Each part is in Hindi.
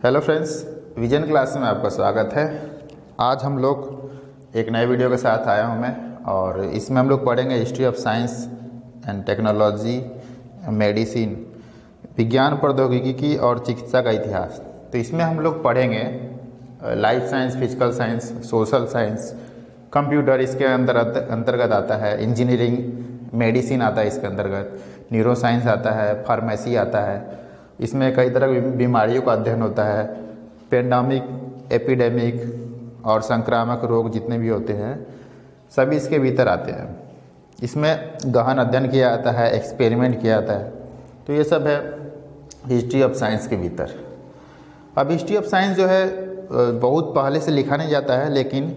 हेलो फ्रेंड्स, विजन क्लास में आपका स्वागत है। आज हम लोग एक नए वीडियो के साथ आया हूं मैं, और इसमें हम लोग पढ़ेंगे history of science and technology, medicine, विज्ञान प्रौद्योगिकी की और चिकित्सा का इतिहास। तो इसमें हम लोग पढ़ेंगे life science, physical science, social science, computer इसके अंतर्गत आता है, इंजीनियरिंग, मेडिसिन आता है इसके अंतर्गत, न्यूरो साइंस आता है, फार्मेसी आता है। इसमें कई तरह की बीमारियों का अध्ययन होता है, पेंडेमिक, एपिडेमिक और संक्रामक रोग जितने भी होते हैं सभी इसके भीतर आते हैं। इसमें गहन अध्ययन किया जाता है, एक्सपेरिमेंट किया जाता है। तो ये सब है हिस्ट्री ऑफ साइंस के भीतर। अब हिस्ट्री ऑफ साइंस जो है बहुत पहले से लिखा नहीं जाता है, लेकिन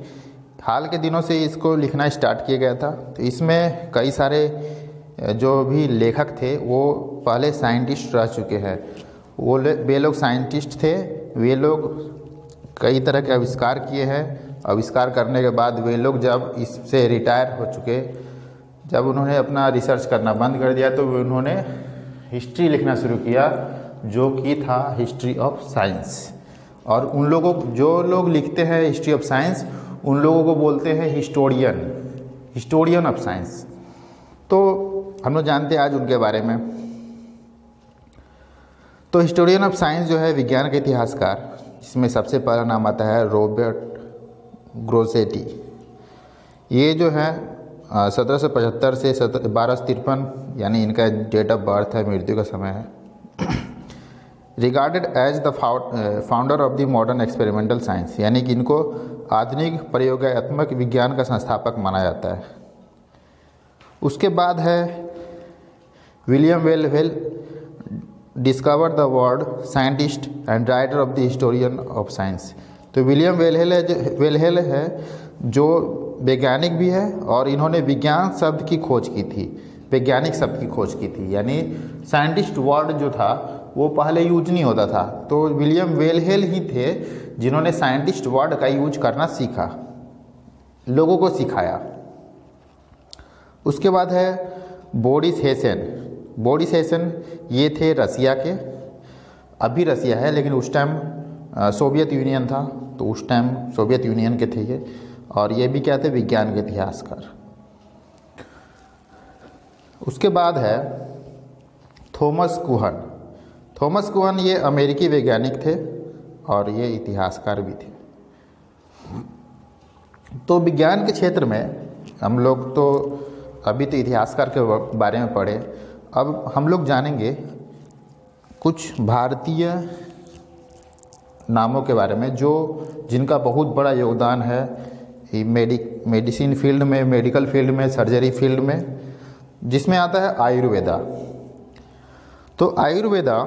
हाल के दिनों से इसको लिखना स्टार्ट किया गया था। तो इसमें कई सारे जो भी लेखक थे वो पहले साइंटिस्ट रह चुके हैं। वे लोग साइंटिस्ट थे। वे लोग कई तरह के आविष्कार किए हैं। आविष्कार करने के बाद वे लोग जब इससे रिटायर हो चुके, जब उन्होंने अपना रिसर्च करना बंद कर दिया, तो उन्होंने हिस्ट्री लिखना शुरू किया, जो कि था हिस्ट्री ऑफ साइंस। और उन लोगों जो लोग लिखते हैं हिस्ट्री ऑफ साइंस, उन लोगों को बोलते हैं हिस्टोरियन ऑफ साइंस। तो हम लोग जानते हैं आज उनके बारे में। तो हिस्टोरियन ऑफ साइंस जो है विज्ञान के इतिहासकार, जिसमें सबसे पहला नाम आता है रॉबर्ट ग्रोसेटी। ये जो है 1775 से 1253 यानी इनका डेट ऑफ बर्थ है, मृत्यु का समय है। Regarded as the founder of the modern experimental science, यानी कि इनको आधुनिक प्रयोगात्मक विज्ञान का संस्थापक माना जाता है। उसके बाद है William Whewell, discover the world, scientist and writer of the historian of science. तो विलियम वेलहेल है जो वैज्ञानिक भी है, और इन्होंने विज्ञान शब्द की खोज की थी, वैज्ञानिक शब्द की खोज की थी। यानी साइंटिस्ट वर्ड जो था वो पहले यूज नहीं होता था, तो विलियम वेलहेल ही थे जिन्होंने साइंटिस्ट वर्ड का यूज करना सीखा, लोगों को सिखाया। उसके बाद है बोरिस हेसन। ये थे रसिया के, अभी रसिया है लेकिन उस टाइम सोवियत यूनियन था, तो उस टाइम सोवियत यूनियन के थे ये। और ये भी क्या थे, विज्ञान के इतिहासकार। उसके बाद है थॉमस कुहन। ये अमेरिकी वैज्ञानिक थे और ये इतिहासकार भी थे। तो विज्ञान के क्षेत्र में हम लोग तो अभी तो इतिहासकार के बारे में पढ़े, अब हम लोग जानेंगे कुछ भारतीय नामों के बारे में जिनका बहुत बड़ा योगदान है मेडिसिन फील्ड में, मेडिकल फील्ड में, सर्जरी फील्ड में, जिसमें आता है आयुर्वेदा। तो आयुर्वेदा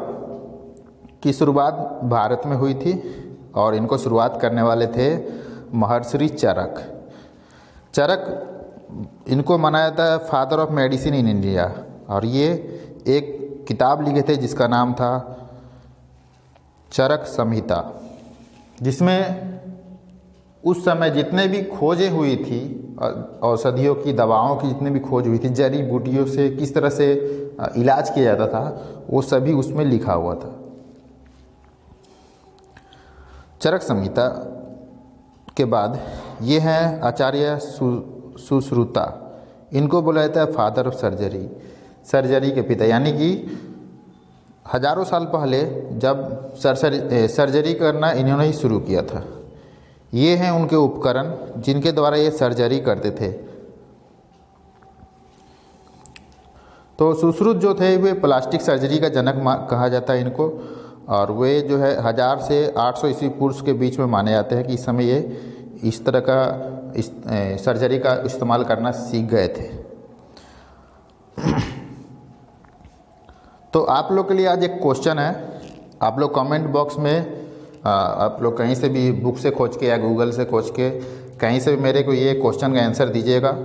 की शुरुआत भारत में हुई थी, और इनको शुरुआत करने वाले थे महर्षि चरक। इनको माना जाता है father of medicine in India. और ये एक किताब लिखे थे जिसका नाम था चरक संहिता, जिसमें उस समय जितने भी खोजें हुई थी, औषधियों की, दवाओं की जितने भी खोज हुई थी, जड़ी बूटियों से किस तरह से इलाज किया जाता था, वो सभी उसमें लिखा हुआ था। चरक संहिता के बाद ये हैं आचार्य सुश्रुता। इनको बोला जाता है फादर ऑफ सर्जरी के पिता। यानी कि हजारों साल पहले जब सर्जरी करना इन्होंने ही शुरू किया था। ये हैं उनके उपकरण जिनके द्वारा ये सर्जरी करते थे। तो सुश्रुत जो थे वे प्लास्टिक सर्जरी का जनक कहा जाता है इनको, और वे जो है 1000 से 800 ईस्वी पूर्व के बीच में माने जाते हैं कि इस समय ये इस तरह का सर्जरी का इस्तेमाल करना सीख गए थे। तो आप लोग के लिए आज एक क्वेश्चन है। आप लोग कमेंट बॉक्स में आप लोग कहीं से भी बुक से खोज के या गूगल से खोज के कहीं से भी मेरे को ये क्वेश्चन का आंसर दीजिएगा।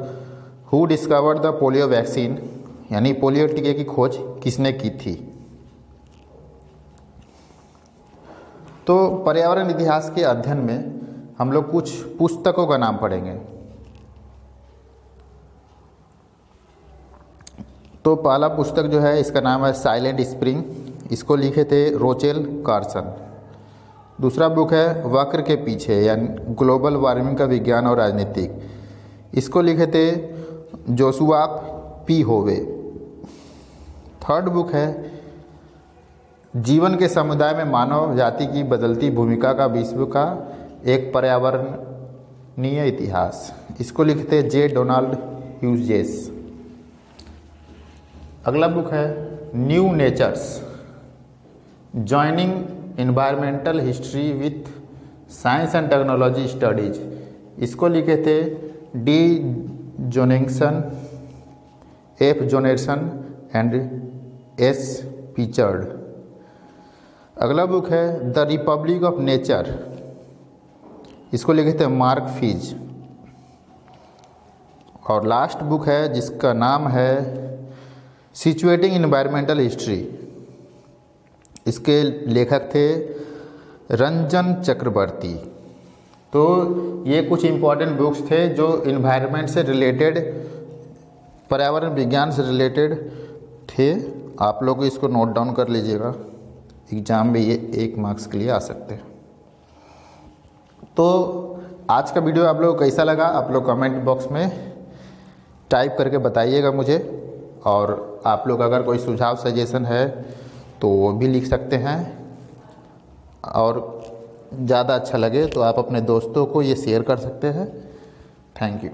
Who discovered the polio vaccine, यानी पोलियो टीके की खोज किसने की थी। तो पर्यावरण इतिहास के अध्ययन में हम लोग कुछ पुस्तकों का नाम पढ़ेंगे। तो पहला पुस्तक जो है इसका नाम है साइलेंट स्प्रिंग। इसको लिखे थे रोचेल कार्सन। दूसरा बुक है वक्र के पीछे यानी ग्लोबल वार्मिंग का विज्ञान और राजनीतिक, इसको लिखे थे जोशुआ पी होवे। थर्ड बुक है जीवन के समुदाय में मानव जाति की बदलती भूमिका का विश्व का एक पर्यावरणीय इतिहास, इसको लिखते जे डोनाल्ड ह्यूजेस। अगला बुक है New Natures Joining Environmental History with Science and Technology Studies, इसको लिखे थे D Jorgensen, F Jorgensen and S Pritchard. अगला बुक है द रिपब्लिक ऑफ नेचर, इसको लिखे थे मार्क फिज। और लास्ट बुक है जिसका नाम है सिचुएटिंग एनवायरमेंटल हिस्ट्री, इसके लेखक थे रंजन चक्रवर्ती। तो ये कुछ इम्पॉर्टेंट बुक्स थे जो इन्वायरमेंट से रिलेटेड, पर्यावरण विज्ञान से रिलेटेड थे। आप लोग इसको नोट डाउन कर लीजिएगा, एग्ज़ाम में ये 1 मार्क्स के लिए आ सकते हैं। तो आज का वीडियो आप लोगों को कैसा लगा, आप लोग कमेंट बॉक्स में टाइप करके बताइएगा मुझे। और आप लोग अगर कोई सुझाव सजेशन है तो वो भी लिख सकते हैं। और ज़्यादा अच्छा लगे तो आप अपने दोस्तों को ये शेयर कर सकते हैं। Thank you.